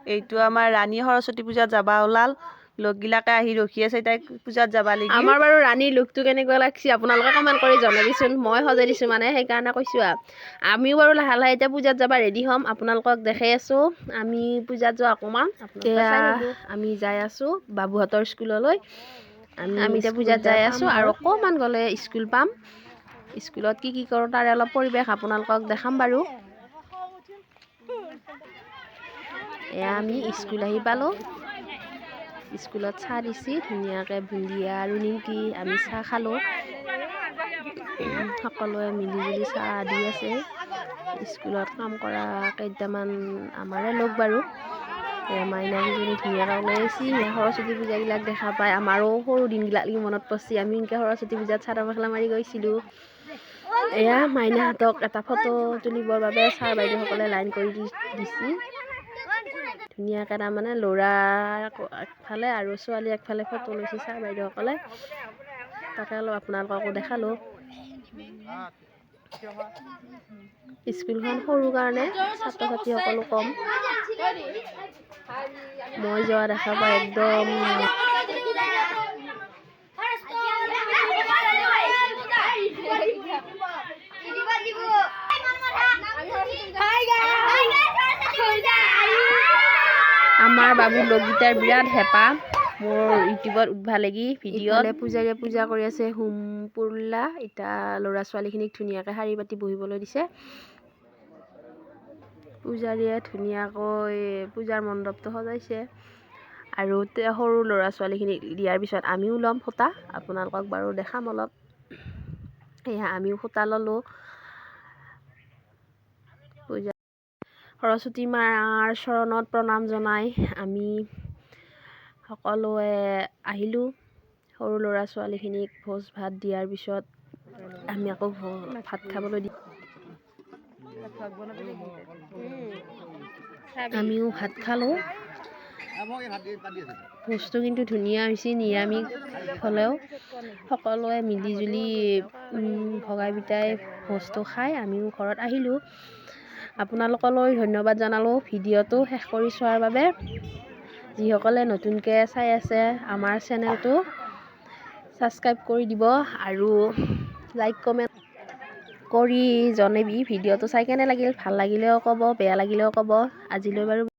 এইটো আমাৰ ৰাণী সৰস্বতী পূজাত যাবা ওলাল লগগিলাকে আহি ৰখি আছে তাইক পূজাত যাবা লাগি আমাৰ বাৰু ৰাণীৰ লুকটো কেনেকুৱা লাগছি আপোনালোকে কমেণ্ট কৰি জনাবিচোন মই সজাই দিছোঁ মানে সেইকাৰণে কৈছোঁ আমিও বাৰু লাহে লাহে এতিয়া পূজাত যাবা ৰেডি হ'ম আপোনালোকক দেখাই আছোঁ আমি পূজাত যোৱা অকণমান আমি যাই আছোঁ বাবুহঁতৰ স্কুললৈ আমি এতিয়া পূজাত যাই আছোঁ আৰু অকণমান গ'লে স্কুল পাম স্কুলত কি কৰোঁ তাৰে অলপ পৰিৱেশ আপোনালোকক দেখাম বাৰু এয়া আমি স্কুল আহি পালোঁ স্কুলত চাহ দিছি ধুনীয়াকৈ বুন্দিয়া আৰু নিমকি আমি চাহ খালোঁ সকলোৱে মিলি জুলি চাহ দি আছে স্কুলত কাম কৰা কেইটামান আমাৰে লগ বাৰু মাইনাকেইজনী ধুনীয়াকৈ ওলাই আহিছি সৰস্বতী পূজাবিলাক দেখা পাই আমাৰো সৰু দিনবিলাক মনত পৰিছে আমি এনেকৈ সৰস্বতী পূজাত চাদৰ মেখেলা মাৰি গৈছিলোঁ এয়া মাইনাহঁতক এটা ফটো তুলিবৰ বাবে ছাৰ বাইদেউসকলে লাইন কৰি দিছি ধুনীয়াকৈ তাৰমানে ল'ৰা একফালে আৰু ছোৱালী একফালে ফটো লৈছে ছাৰ বাইদেউসকলে তাকে অলপ আপোনালোককো দেখালোঁ স্কুলখন সৰু কাৰণে ছাত্ৰ ছাত্ৰীসকলো কম মই যোৱা দেখা পাই একদম আমাৰ বাবুৰ লগগীটাৰ বিৰাট হেঁপাহ মোৰ ইউটিউবত উঠবা লাগি ভিডিঅ'ত পূজাৰীয়ে পূজা কৰি আছে হোম পুৰলা এতিয়া ল'ৰা ছোৱালীখিনিক ধুনীয়াকৈ শাৰী পাতি বহিবলৈ দিছে পূজাৰীয়ে ধুনীয়াকৈ পূজাৰ মণ্ডপটো সজাইছে আৰু সৰু ল'ৰা ছোৱালীখিনিক দিয়াৰ পিছত আমিও ল'ম ফটা আপোনালোকক বাৰু দেখাম অলপ সেয়া আমিও ফটা ল'লোঁ পূজা সৰস্বতী মাৰ চৰণত প্ৰণাম জনাই আমি সকলোৱে আহিলোঁ সৰু ল'ৰা ছোৱালীখিনিক ভোজ ভাত দিয়াৰ পিছত আমি আকৌ ভাত খাবলৈ দি আমিও ভাত খালোঁ ভোজটো কিন্তু ধুনীয়া হৈছে নিৰামিষ হ'লেও সকলোৱে মিলি জুলি ভগাই বিটাই ভোজটো খাই আমিও ঘৰত আহিলোঁ আপোনালোকলৈ ধন্যবাদ জনালোঁ ভিডিঅ'টো শেষ কৰি চোৱাৰ বাবে যিসকলে নতুনকৈ চাই আছে আমাৰ চেনেলটো ছাবস্ক্ৰাইব কৰি দিব আৰু লাইক কমেণ্ট কৰি জনাবি ভিডিঅ'টো চাই কেনে লাগিল ভাল লাগিলেও ক'ব বেয়া লাগিলেও ক'ব আজিলৈ বাৰু